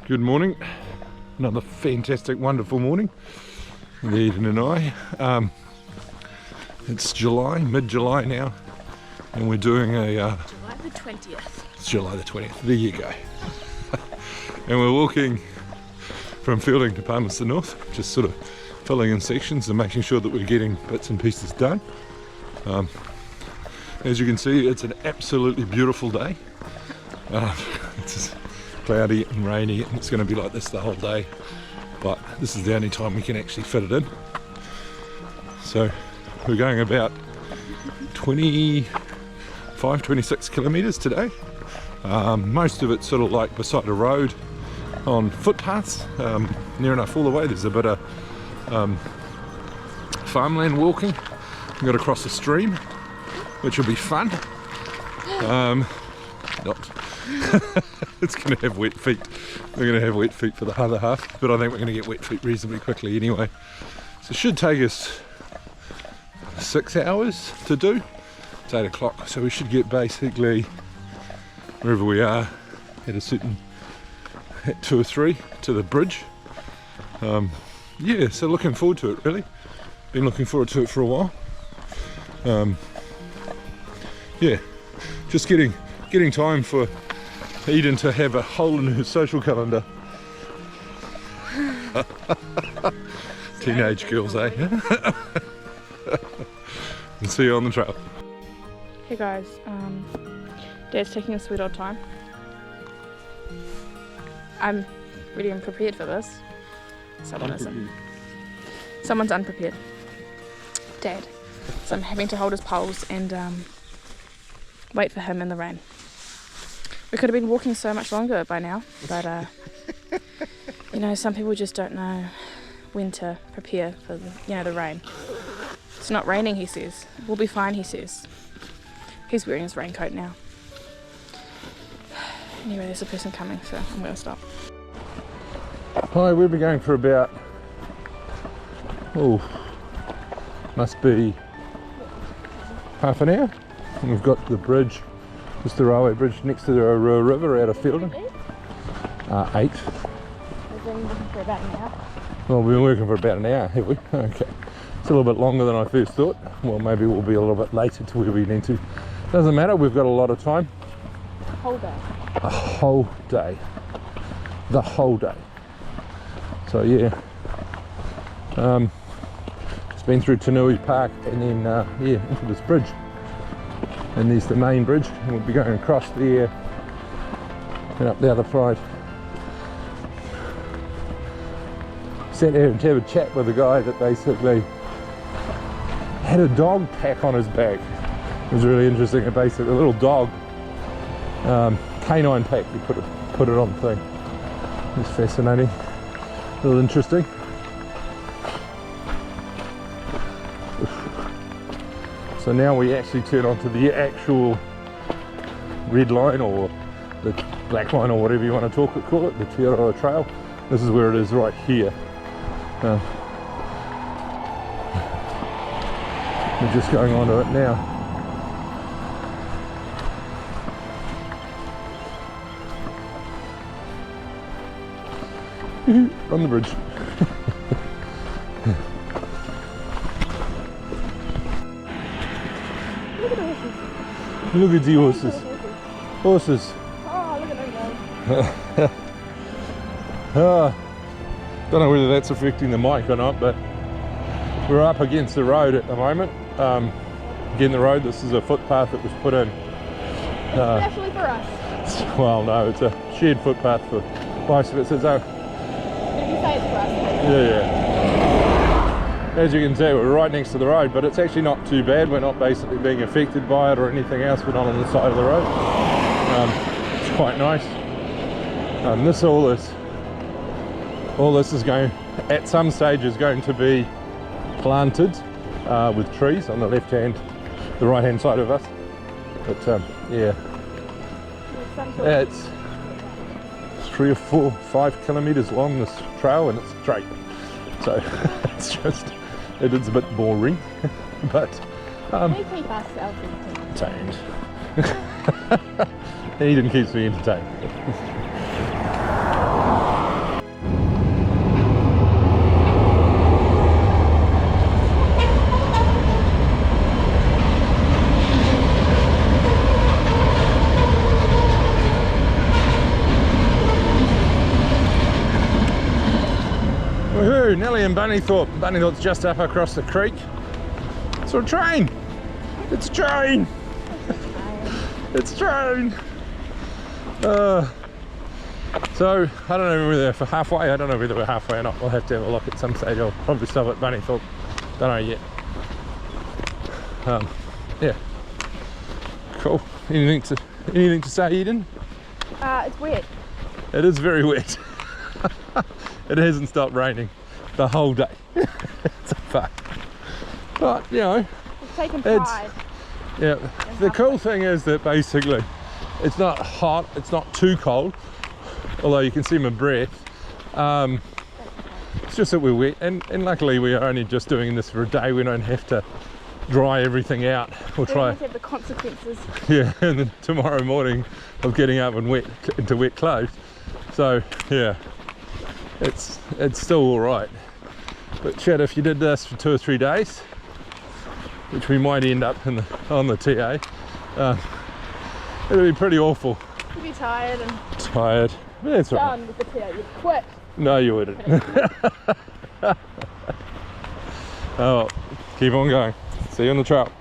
Good morning. Another fantastic, wonderful morning with Eden and I. It's July, mid-July now, and we're doing a... July the 20th. It's July the 20th, there you go. And we're walking from Feilding to Palmerston North, just sort of filling in sections and making sure that we're getting bits and pieces done. As you can see, it's an absolutely beautiful day. It's cloudy and rainy, and it's going to be like this the whole day, but this is the only time we can actually fit it in. So we're going about 26 kilometres today. Most of it's sort of like beside a road on footpaths, near enough all the way. There's a bit of farmland walking. We've got to cross a stream, which will be fun. Not. It's going to have wet feet. We're going to have wet feet for the other half, but I think we're going to get wet feet reasonably quickly anyway. So it should take us 6 hours to do. It's 8 o'clock, so we should get basically wherever we are at a certain, at 2 or 3 to the bridge. Yeah, so looking forward to it really. Been looking forward to it for a while. Yeah, just getting time for Eden to have a hole in her social calendar. Teenage girls, eh? And see you on the trail. Hey guys, Dad's taking a sweet old time. I'm really unprepared for this. Someone isn't. Someone's unprepared. Dad. So I'm having to hold his poles and wait for him in the rain. We could have been walking so much longer by now, but you know, some people just don't know when to prepare for the rain. It's not raining, he says. We'll be fine, he says. He's wearing his raincoat now. Anyway, there's a person coming, so I'm going to stop. Hi, we'll be going for about, must be half an hour. And we've got the bridge, just the railway bridge next to the Araroa River out of Feilding. 8. We've been working for about an hour. Well, we've been working for about an hour, have we? Okay. It's a little bit longer than I first thought. Well, maybe we'll be a little bit later to where we need to. Doesn't matter, we've got a lot of time. Whole day. A whole day. The whole day. So yeah. Just been through Tanui Park and then yeah, into this bridge. And there's the main bridge, and we'll be going across there and up the other side. Sat there and have a chat with a guy that basically had a dog pack on his back. It was really interesting. A little dog canine pack. He put it on the thing. It was fascinating. A little interesting. So now we actually turn onto the actual red line, or the black line, or whatever you want to call it, the Araroa Trail. This is where it is right here. We're just going onto it now. On the bridge. Look at the horses. Horses. Oh, look at them Don't go. know whether that's affecting the mic or not, but we're up against the road at the moment. Again, the road, this is a footpath that was put in. Especially for us. Well, no, it's a shared footpath for most of it. So, Did you say it's for us? yeah. As you can see, we're right next to the road, but it's actually not too bad. We're not basically being affected by it or anything else. We're not on the side of the road. It's quite nice. All this is going, at some stage, is going to be planted with trees on the the right hand side of us. But yeah, it's 3 or 4, 5 kilometres long, this trail, and it's straight. So it's a bit boring, but They keep us entertained. Eden keeps me entertained. in Bunnythorpe. Bunnythorpe's just up across the creek. It's a train! It's a train! It's a train! So, I don't know whether for halfway, I don't know whether we're halfway or not. We'll have to have a look at some stage. I'll probably stop at Bunnythorpe. Don't know yet. Yeah. Cool. Anything to say, Eden? It's wet. It is very wet. It hasn't stopped raining the whole day. It's a fuck. But, you know, It's taken pride. Yeah. The cool thing is that basically it's not hot, it's not too cold, although you can see my breath. It's just that we're wet, and luckily we are only just doing this for a day. We don't have to dry everything out. We'll try. Have the consequences. Yeah, and then tomorrow morning of getting up and into wet clothes. So yeah, it's still all right. But Chad, if you did this for 2 or 3 days, which we might end up on the TA, it'll be pretty awful. You'd be tired and Tired. But that's right. done with the TA. You'd quit. No, you wouldn't. Oh, keep on going. See you on the trail.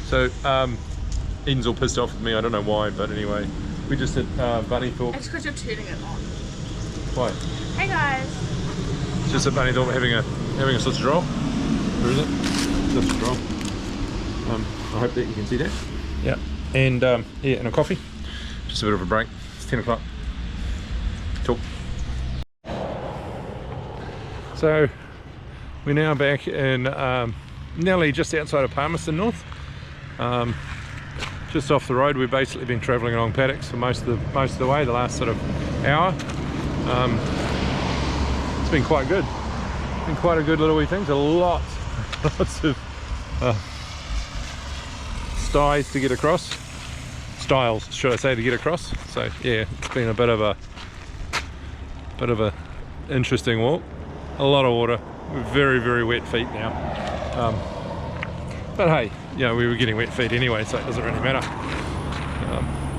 So, Eden's all pissed off with me. I don't know why, but anyway, we just did Bunnythorpe. It's because you're turning it on. Why? Hey guys. Just at Bunnythorpe having a sausage roll. Where is it? Sausage roll. I hope that you can see that. Yeah, and yeah, and a coffee. Just a bit of a break. It's 10 o'clock. Talk. So we're now back in Nellie, just outside of Palmerston North. Just off the road. We've basically been travelling along paddocks for most of the way, the last sort of hour. It's been quite good. Been quite a good little wee thing. Lots of styles to get across. Styles, should I say, to get across. So yeah, it's been a bit of a interesting walk. A lot of water. Very, very wet feet now. But hey, you know, we were getting wet feet anyway, so it doesn't really matter.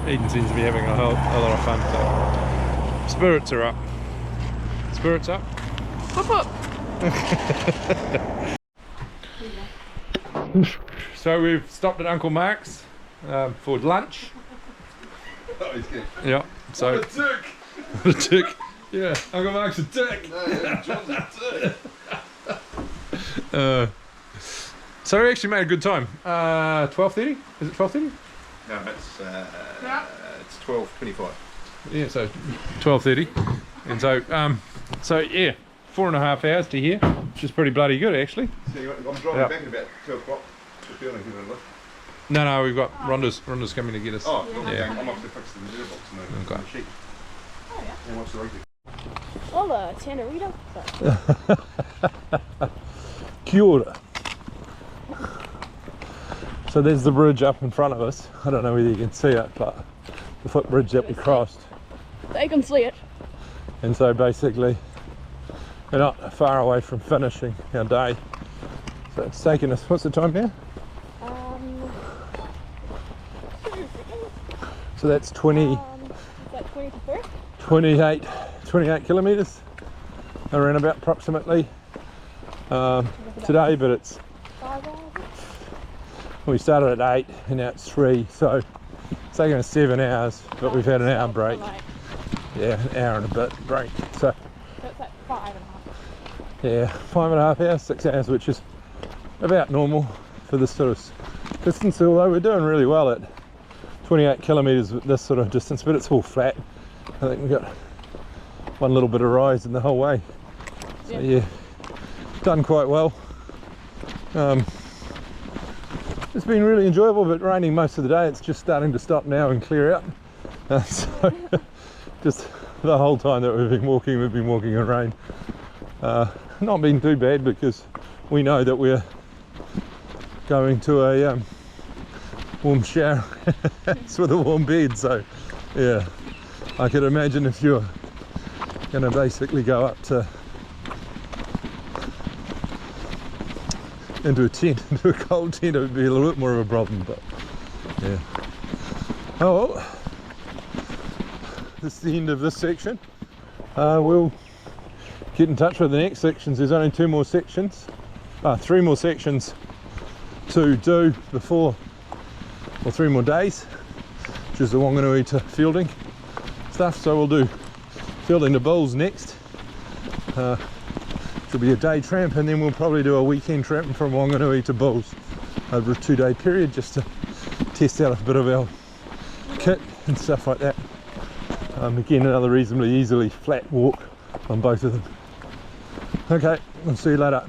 Eden seems to be having a lot of fun. So spirits are up. Spirits up. Whoop whoop. So we've stopped at Uncle Mark's for lunch. Oh, he's good. Yeah. So What a tick! what a tick. Yeah, Uncle Mark's a tick. No, yeah, John's a tick. So we actually made a good time. 12:30? Is it 12:30? No, it's 12:25. Yeah, so 12:30. And so yeah, 4.5 hours to here, which is pretty bloody good actually. So I'm driving back at about 2 o'clock. Just feeling good enough. No, we've got Rhonda's coming to get us. Oh, cool. Yeah. I'm off to fix the litter box and the sheet. Oh yeah. And watch the rugby. Hola, Tannerita. Kia ora. So there's the bridge up in front of us. I don't know whether you can see it, but the footbridge that we crossed. They can see it. And so basically we're not far away from finishing our day. So it's taken us, what's the time here? So that's 20, Is that 20 to 30? 28 kilometres around about approximately today, but it's, 5 hours? we started at 8 and now it's 3, so it's taken us 7 hours, but we've had an hour break. Yeah, an hour and a bit break. So That's like 5.5. yeah, 5.5 hours, 6 hours, which is about normal for this sort of distance, although we're doing really well at 28 kilometres with this sort of distance, but it's all flat. I think we've got one little bit of rise in the whole way. So yeah, done quite well. It's been really enjoyable, but raining most of the day. It's just starting to stop now and clear out. So just the whole time that we've been walking in rain. Not been too bad because we know that we're going to a warm shower with a warm bed. So yeah, I could imagine if you're going to basically go up to into a tent, into a cold tent, it would be a little bit more of a problem, but yeah. Oh well, this is the end of this section. We'll get in touch with the next sections. There's only 3 more sections to do before, or 3 more days, which is the Wanganui to Feilding stuff. So we'll do Feilding to Bulls next. It'll be a day tramp, and then we'll probably do a weekend tramp from Wanganui to Bulls over a 2-day period, just to test out a bit of our kit and stuff like that. Again, another reasonably easily flat walk on both of them. Okay, I'll see you later.